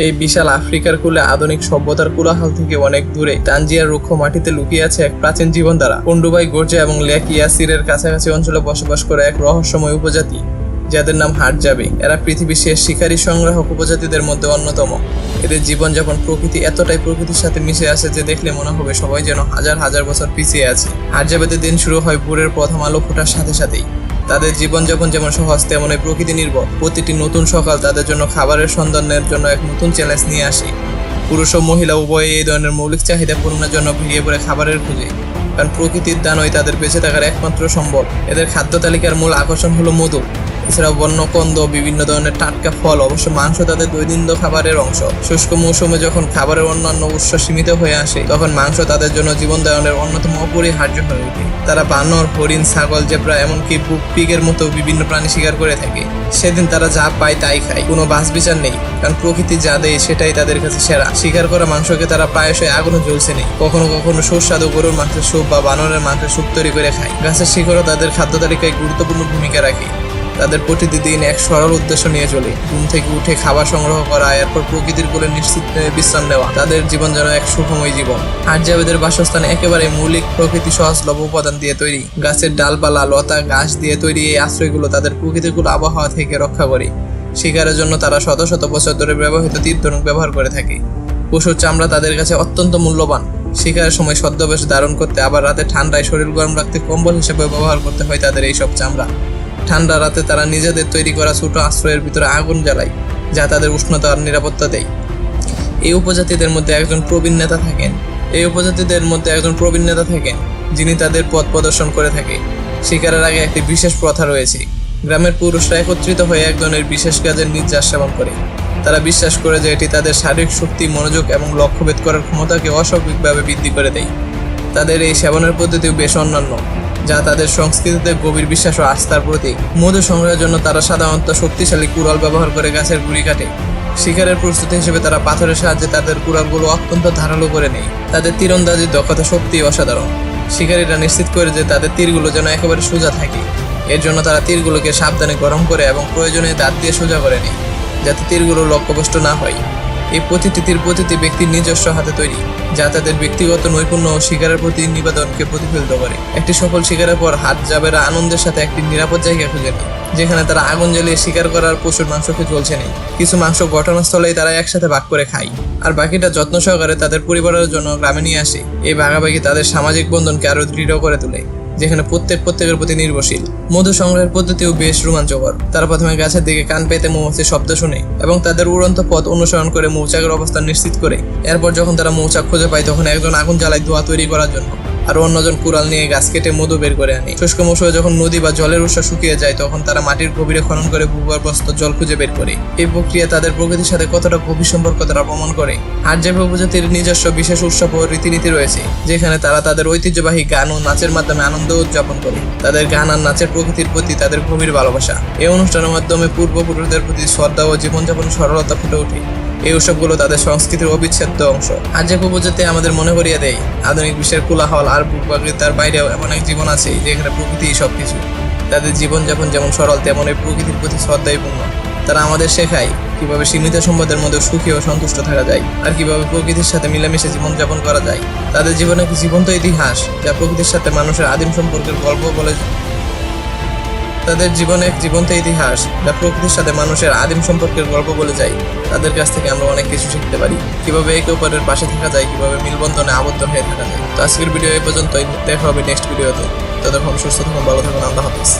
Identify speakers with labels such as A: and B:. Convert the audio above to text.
A: এই বিশাল আফ্রিকার কূলে আধুনিক সভ্যতার কোলাহল থেকে অনেক দূরে তানজিয়ার রুক্ষ মাটিতে লুকিয়ে আছে এক প্রাচীন জীবনধারা। পুন্ডুবাই গোর্জা এবং লেক ইয়াসিরের কাছাকাছি অঞ্চলে বসবাস করে এক রহস্যময় উপজাতি, যাদের নাম হাটজাবি। এরা পৃথিবীর শেষ শিকারী সংগ্রাহক উপজাতিদের মধ্যে অন্যতম। এদের জীবনযাপন প্রকৃতি এতটাই প্রকৃতির সাথে মিশে আছে যে দেখলে মনে হবে সবাই যেন হাজার হাজার বছর পিছিয়ে আছে। হাটজাবিদের দিন শুরু হয় ভোরের প্রথম আলো ফোটার সাথে সাথেই। তাদের জীবনযাপন যেমন সহজ তেমনই প্রকৃতি নির্ভর। প্রতিটি নতুন সকাল তাদের জন্য খাবারের সন্ধানের জন্য এক নতুন চ্যালেঞ্জ নিয়ে আসে। পুরুষ ও মহিলা উভয়ে এই ধরনের মৌলিক চাহিদা পূরণের জন্য বেরিয়ে পড়ে খাবারের খোঁজে, কারণ প্রকৃতির দানই তাদের বেঁচে থাকার একমাত্র সম্বল। এদের খাদ্য তালিকার মূল আকর্ষণ হলো মধু, এছাড়াও বন্যকন্দ, বিভিন্ন ধরনের টাটকা ফল। অবশ্য মাংস তাদের দৈনন্দিন খাবারের অংশ। শুষ্ক মৌসুমে যখন খাবারের অন্যান্য উৎস সীমিত হয়ে আসে, তখন মাংস তাদের জন্য জীবন ধারণের অন্যতম অপরিহার্য হয়ে ওঠে। তারা বানর, হরিণ, ছাগল, জেব্রা, এমনকি পিগের মতো বিভিন্ন প্রাণী শিকার করে থাকে। সেদিন তারা যা পায় তাই খায়, কোনো বাছ বিচার নেই, কারণ প্রকৃতি যা দেয় সেটাই তাদের কাছে সেরা। শিকার করা মাংসকে তারা প্রায়শই আগুনে জ্বলছে নেই, কখনো কখনো সুস্বাদু গরুর মাংসের স্যুপ বা বানরের মাংসের স্যুপ তৈরি করে খায়। গাছের শিকড়ও তাদের খাদ্য তালিকায় গুরুত্বপূর্ণ ভূমিকা রাখে। তাদের প্রতিদিন এক সরল উদ্দেশ্য নিয়ে চলে, ঘুম থেকে উঠে খাবার সংগ্রহ করা, এরপর প্রকৃতির কোলে নিশ্চিত বিশ্রাম নেওয়া। তাদের জীবন যেন এক সুখময় জীবন। হাটজাবিদের বাসস্থান একেবারে মৌলিক প্রকৃতি সহজলভ্য উপাদান দিয়ে তৈরি। গাছের ডালপালা, লতা, ঘাস দিয়ে তৈরি এই আশ্রয়গুলো তাদের প্রকৃতির আবহাওয়া থেকে রক্ষা করে। শিকারের জন্য তারা শত শত বছর ধরে ব্যবহৃত তীর ধনুক ব্যবহার করে থাকে। পশুর চামড়া তাদের কাছে অত্যন্ত মূল্যবান। শিকারের সময় ছদ্মবেশ ধারণ করতে, আবার রাতে ঠান্ডায় শরীর গরম রাখতে কম্বল হিসেবে ব্যবহার করতে হয় তাদের এইসব চামড়া। ঠান্ডা রাতে তারা নিজেদের তৈরি করা ছোট আশ্রয়ের ভিতরে আগুন জ্বালায়, যা তাদের উষ্ণতা আর নিরাপত্তা দেয়। এই উপজাতিদের মধ্যে একজন প্রবীণ নেতা থাকেন যিনি তাদের পথ প্রদর্শন করে থাকে। শিকারের আগে একটি বিশেষ প্রথা রয়েছে। গ্রামের পুরুষরা একত্রিত হয়ে এক ধরনের বিশেষ কাজের নির্যাস সেবন করে। তারা বিশ্বাস করে যে এটি তাদের শারীরিক শক্তি, মনোযোগ এবং লক্ষ্যভেদ করার ক্ষমতাকে অস্বাভাবিকভাবে বৃদ্ধি করে দেয়। তাদের এই সেবনের পদ্ধতিও বেশ অন্যান্য, যা তাদের সংস্কৃতিতে গভীর বিশ্বাস ও আস্থার প্রতীক। মধু সংগ্রহের জন্য তারা সাধারণত শক্তিশালী কুড়াল ব্যবহার করে গাছের গুঁড়ি কাটে। শিকারের প্রস্তুতি হিসেবে তারা পাথরের সাহায্যে তাদের কুড়ালগুলো অত্যন্ত ধারালো করে নেয়। তাদের তীরন্দাজির দক্ষতা সত্যি অসাধারণ। শিকারীরা নিশ্চিত করে যে তাদের তীরগুলো যেন একেবারে সোজা থাকে। এর জন্য তারা তীরগুলোকে সাবধানে গরম করে এবং প্রয়োজনে দাঁত দিয়ে সোজা করে নেয়, যাতে তীরগুলো লক্ষ্যভ্রষ্ট না হয়। এই প্রতিটি তীর প্রতিটি ব্যক্তির নিজস্ব হাতে তৈরি, যা তাদের ব্যক্তিগত নৈপুণ্য ও শিকারের প্রতি নিবেদনকে প্রতিফলিত করে। একটি সফল শিকারের পর হাটজাবেরা আনন্দের সাথে একটি নিরাপদ জায়গা খুঁজে নেয়, যেখানে তারা আগুন জ্বালিয়ে শিকার করার পশুর মাংসকে জ্বলছে নেই। কিছু মাংস ঘটনাস্থলেই তারা একসাথে ভাগ করে খায়, আর বাকিটা যত্ন সহকারে তাদের পরিবারের জন্য গ্রামে নিয়ে আসে। এই ভাগাভাগি তাদের সামাজিক বন্ধনকে আরো দৃঢ় করে তোলে, যেখানে প্রত্যেকের প্রতি নির্ভরশীল। মধু সংগ্রহের পদ্ধতিও বেশ রোমাঞ্চকর। তারা প্রথমে গাছের দিকে কান পেতে মৌমাছির শব্দ শুনে এবং তাদের উড়ন্ত পথ অনুসরণ করে মৌচাকের অবস্থান নিশ্চিত করে। এরপর যখন তারা মৌচাক খুঁজে পায়, তখন একজন আগুন জ্বালায় ধোঁয়া তৈরি করার জন্য, আর অন্যজন কুড়াল নিয়ে গাছ কেটে মধু বের করে আনে। শুষ্ক মৌসুমে যখন নদী বা জলের উৎস শুকিয়ে যায়, তখন তারা মাটির গভীরে খনন করে ভূগর্ভস্থ জল খুঁজে বের করে। এই প্রক্রিয়া তাদের প্রকৃতির সাথে কতটা গভীর সম্পর্ক তারা প্রমাণ করে। হাটজাবি উপজাতির নিজস্ব বিশেষ উৎসব ও রীতিনীতি রয়েছে, যেখানে তারা তাদের ঐতিহ্যবাহী গান ও নাচের মাধ্যমে আনন্দ উদযাপন করে। তাদের গান আর নাচের প্রকৃতির প্রতি তাদের গভীর ভালোবাসা। এই অনুষ্ঠানের মাধ্যমে পূর্বপুরুষদের প্রতি শ্রদ্ধা ও জীবনযাপনের সরলতা ফুটে ওঠে। এই উৎসবগুলো তাদের সংস্কৃতির অবিচ্ছেদ্য অংশ। হাটজাবি উপজাতি আমাদের মনে করিয়ে দেয়, আধুনিক বিশ্বের কোলাহল আর তার বাইরেও এমন এক জীবন আছে যেখানে প্রকৃতি সবকিছু। তাদের জীবনযাপন যেমন সরল, তেমন এই প্রকৃতির প্রতি শ্রদ্ধাপূর্ণ। তারা আমাদের শেখায় কিভাবে সীমিত সম্পদের মধ্যে সুখী ও সন্তুষ্ট থাকা যায়, আর কিভাবে প্রকৃতির সাথে মিলেমিশে জীবনযাপন করা যায়। তাদের জীবনে একটি জীবন্ত ইতিহাস, যা প্রকৃতির সাথে মানুষের আদিম সম্পর্কের গল্প বলে। তাদের জীবনে এক জীবন্ত ইতিহাস, যা প্রকৃতির সাথে মানুষের আদিম সম্পর্কের গল্প বলে যায়। তাদের কাছ থেকে আমরা অনেক কিছু শিখতে পারি, কিভাবে একে অপরের পাশে থাকা যায়, কিভাবে মিলবন্ধনে আবদ্ধ হয়ে থাকা যায়। তো আজকের ভিডিও এই পর্যন্তই। দেখা হবে নেক্সট ভিডিওতে। ততক্ষণ সুস্থ থাকুন, ভালো থাকুন, আল্লাহ হাফেজ।